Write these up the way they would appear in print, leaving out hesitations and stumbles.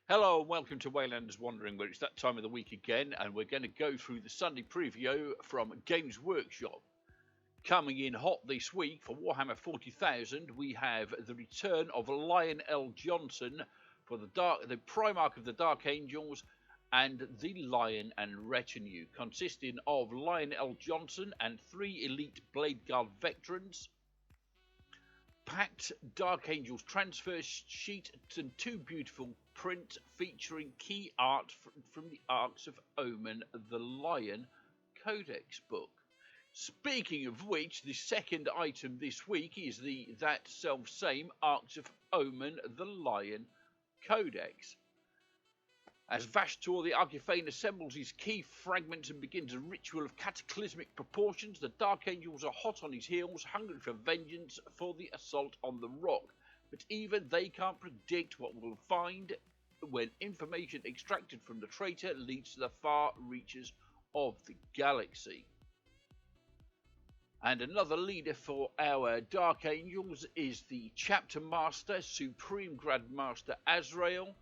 Hello and welcome to Waylander's Wandering, where it's that time of the week again, and we're going to go through the Sunday preview from Games Workshop. Coming in hot this week for Warhammer 40,000, we have the return of Lion L. Johnson for the Primarch of the Dark Angels and the Lion and Retinue, consisting of Lion L. Johnson and 3 elite Blade Guard veterans, packed Dark Angels transfer sheet and 2 beautiful prints featuring key art from the Arcs of Omen, the Lion Codex book. Speaking of which, the second item this week is that self-same Arcs of Omen, the Lion Codex. As Vashtor the Archifane assembles his key fragments and begins a ritual of cataclysmic proportions, the Dark Angels are hot on his heels, hungry for vengeance for the assault on the Rock. But even they can't predict what we'll find when information extracted from the traitor leads to the far reaches of the galaxy. And another leader for our Dark Angels is the Chapter Master, Supreme Grandmaster Azrael,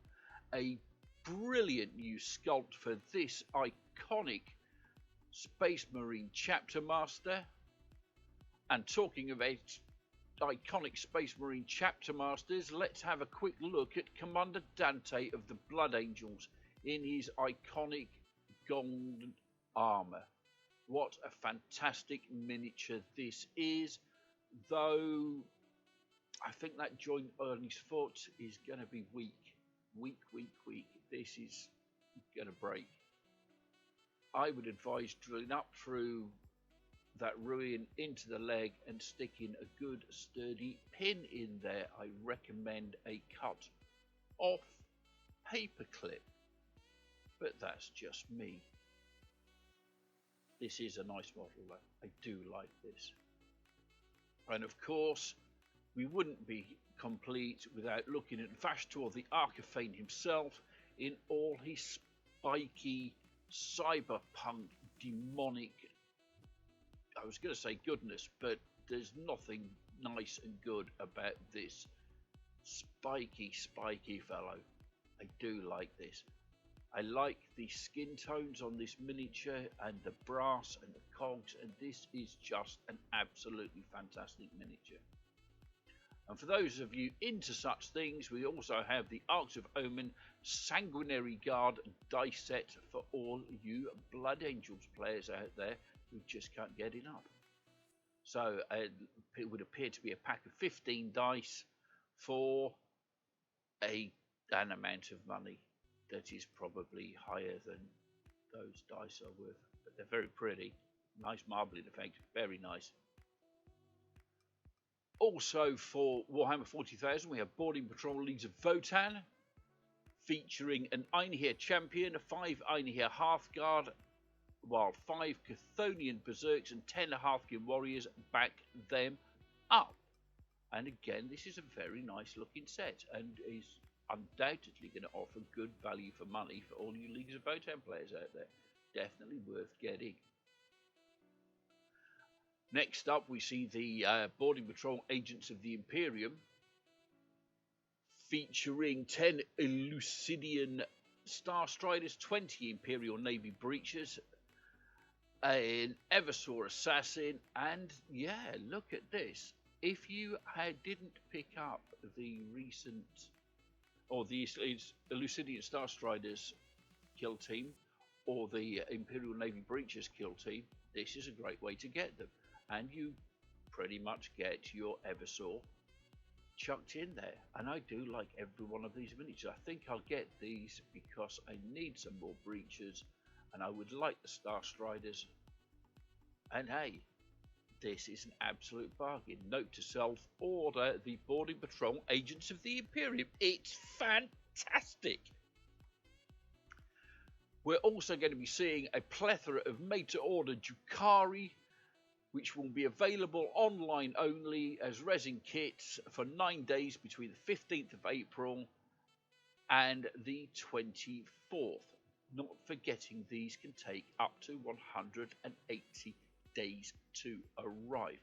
a brilliant new sculpt for this iconic Space Marine Chapter Master. And talking of iconic Space Marine Chapter Masters, let's have a quick look at Commander Dante of the Blood Angels in his iconic golden armor. What a fantastic miniature this is, though I think that joint on his foot is going to be weak. This is going to break. I would advise drilling up through that ruin into the leg and sticking a good sturdy pin in there. I recommend a cut off paper clip, but that's just me. This is a nice model though. I do like this. And of course, we wouldn't be complete without looking at Vashtor the Archifane himself in all his spiky, cyberpunk, demonic, I was going to say goodness, but there's nothing nice and good about this spiky fellow. I do like this. I like the skin tones on this miniature and the brass and the cogs, and this is just an absolutely fantastic miniature. And for those of you into such things, we also have the Arcs of Omen Sanguinary Guard dice set for all you Blood Angels players out there who just can't get enough. So it would appear to be a pack of 15 dice for an amount of money that is probably higher than those dice are worth. But they're very pretty. Nice marbling effect. Very nice. Also for Warhammer 40,000, we have Boarding Patrol Leads of Votan, featuring an Einherjar champion, 5 Einherjar Hearthguard, while 5 Chthonian Berserks and 10 Hearthkin Warriors back them up. And again, this is a very nice looking set and is undoubtedly going to offer good value for money for all you Leagues of Votan players out there. Definitely worth getting. Next up, we see the Boarding Patrol Agents of the Imperium, featuring 10 Elucidian Star Striders, 20 Imperial Navy Breachers, an Eversaw Assassin, and yeah, look at this. If you didn't pick up the recent, or the Elucidian Star Striders kill team, or the Imperial Navy Breachers kill team, this is a great way to get them. And you pretty much get your Eversaw chucked in there. And I do like every one of these miniatures. I think I'll get these because I need some more breachers and I would like the Star Striders. And hey, this is an absolute bargain. Note to self, order the Boarding Patrol Agents of the Imperium. It's fantastic. We're also going to be seeing a plethora of made-to-order Drukhari, which will be available online only as resin kits for 9 days between the 15th of April and the 24th. Not forgetting these can take up to 180 days to arrive.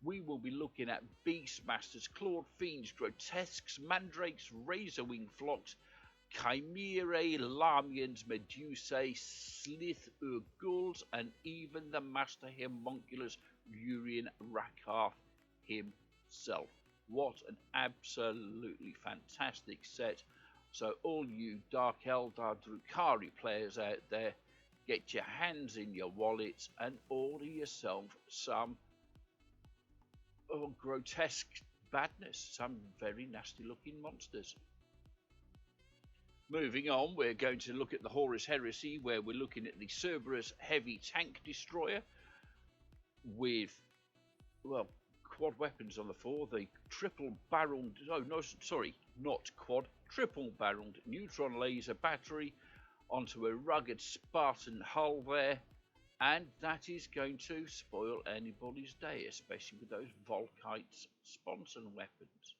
We will be looking at Beastmasters, Clawed Fiends, Grotesques, Mandrakes, Razorwing Flocks, Chimerae, Lamians, Medusae, Slith Urguls, and even the Master Homunculus Urian Rakarth himself. What an absolutely fantastic set. So all you Dark Eldar Drukhari players out there, get your hands in your wallets and order yourself some grotesque badness, some very nasty looking monsters. Moving on, we're going to look at the Horus Heresy, where we're looking at the Cerberus Heavy Tank Destroyer with, well, quad weapons on the floor, the triple-barreled, not quad, triple-barreled neutron laser battery onto a rugged Spartan hull there, and that is going to spoil anybody's day, especially with those Volkite Sponson weapons.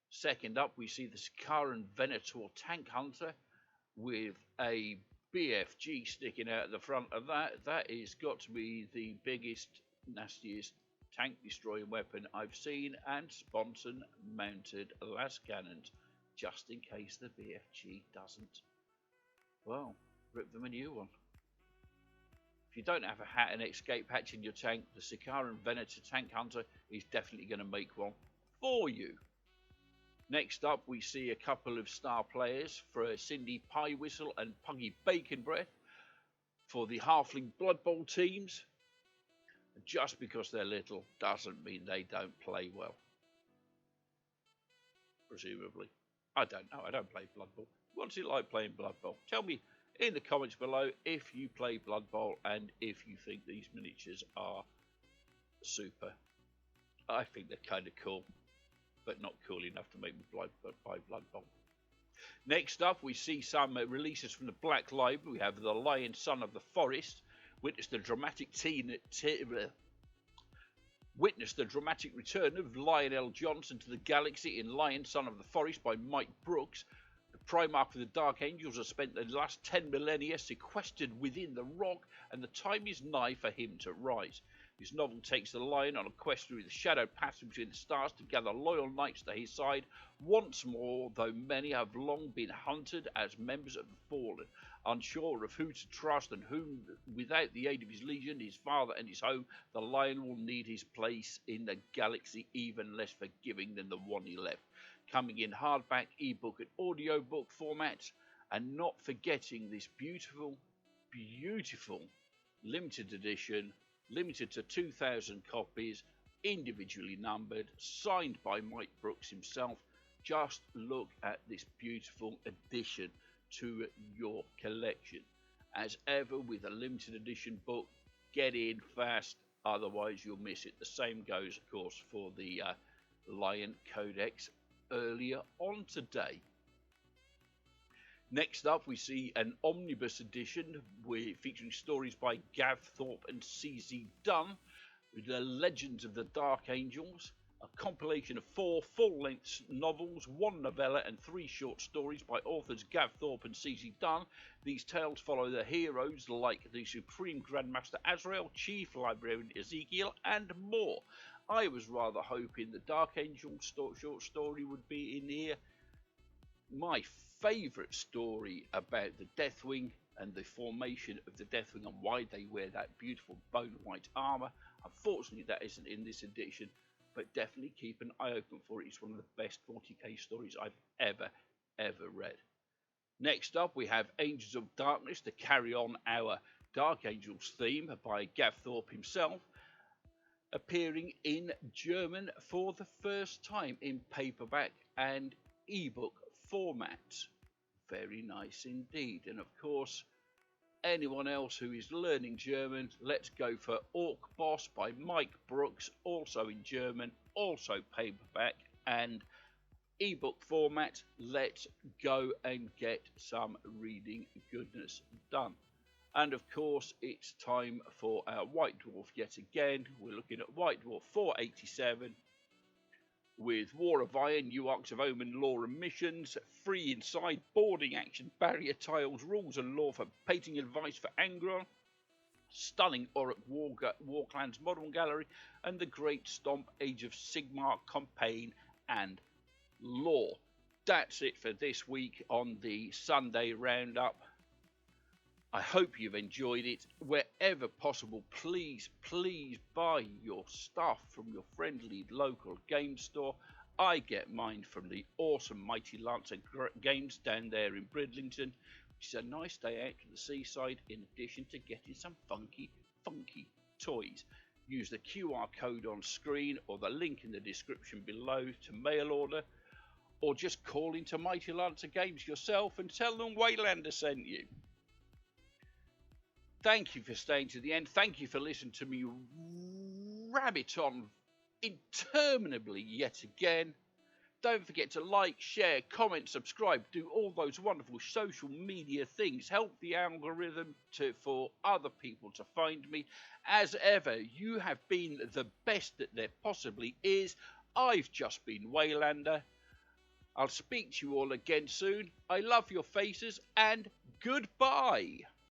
Second up, we see the Sakaran Venator Tank Hunter with a BFG sticking out the front of that. That is got to be the biggest, nastiest tank destroying weapon I've seen, and Sponson mounted las cannons, just in case the BFG doesn't, well, rip them a new one. If you don't have an escape hatch in your tank, the Sakaran Venator Tank Hunter is definitely going to make one for you. Next up, we see a couple of star players for Cindy Pie Whistle and Puggy Bacon Breath for the Halfling Blood Bowl teams. Just because they're little doesn't mean they don't play well. Presumably. I don't know. I don't play Blood Bowl. What's it like playing Blood Bowl? Tell me in the comments below if you play Blood Bowl and if you think these miniatures are super. I think they're kind of cool, but not cool enough to make me buy Blood Bowl. Next up, we see some releases from the Black Library. We have the Lion Son of the Forest. Witness the dramatic return of Lionel Johnson to the galaxy in Lion Son of the Forest by Mike Brooks. The Primarch of the Dark Angels has spent the last 10 millennia sequestered within the rock, and the time is nigh for him to rise. His novel takes the Lion on a quest through the shadow passage between the stars to gather loyal knights to his side once more, though many have long been hunted as members of the Fallen. Unsure of who to trust and whom, without the aid of his legion, his father and his home, the Lion will need his place in the galaxy even less forgiving than the one he left. Coming in hardback, ebook and audiobook formats, and not forgetting this beautiful, beautiful limited edition, limited to 2,000 copies, individually numbered, signed by Mike Brooks himself. Just look at this beautiful addition to your collection. As ever with a limited edition book, get in fast, otherwise you'll miss it. The same goes, of course, for the Lion Codex earlier on today. Next up, we see an omnibus edition featuring stories by Gav Thorpe and C.Z. Dunn, The Legends of the Dark Angels, a compilation of 4 full-length novels, 1 novella and 3 short stories by authors Gav Thorpe and C.Z. Dunn. These tales follow the heroes like the Supreme Grandmaster Azrael, Chief Librarian Ezekiel, and more. I was rather hoping the Dark Angel short story would be in here. My favourite story about the Deathwing and the formation of the Deathwing and why they wear that beautiful bone white armour. Unfortunately, that isn't in this edition, but definitely keep an eye open for it. It's one of the best 40k stories I've ever read. Next up, we have Angels of Darkness to carry on our Dark Angels theme by Gav Thorpe himself, appearing in German for the first time in paperback and ebook format. Very nice indeed. And of course, anyone else who is learning German, let's go for Orc Boss by Mike Brooks, also in German, also paperback and ebook format. Let's go and get some reading goodness done. And of course, it's time for our White Dwarf yet again. We're looking at White Dwarf 487 with War of Iron, New Arcs of Omen, Lore and Missions, Free Inside, Boarding Action, Barrier Tiles, Rules and Lore for Painting Advice for Angron, Stunning Auric War Clans Modern Gallery, and the Great Stomp Age of Sigmar Campaign and Lore. that's it for this week on the Sunday Roundup. I hope you've enjoyed it. Wherever possible, please buy your stuff from your friendly local game store. I get mine from the awesome Mighty Lancer Games down there in Bridlington, which is a nice day out to the seaside, in addition to getting some funky toys. Use the QR code on screen or the link in the description below to mail order, or just call into Mighty Lancer Games yourself and tell them Waylander sent you. Thank you for staying to the end. Thank you for listening to me rabbit on interminably yet again. Don't forget to like, share, comment, subscribe, do all those wonderful social media things. Help the algorithm for other people to find me. As ever, you have been the best that there possibly is. I've just been Waylander. I'll speak to you all again soon. I love your faces, and goodbye.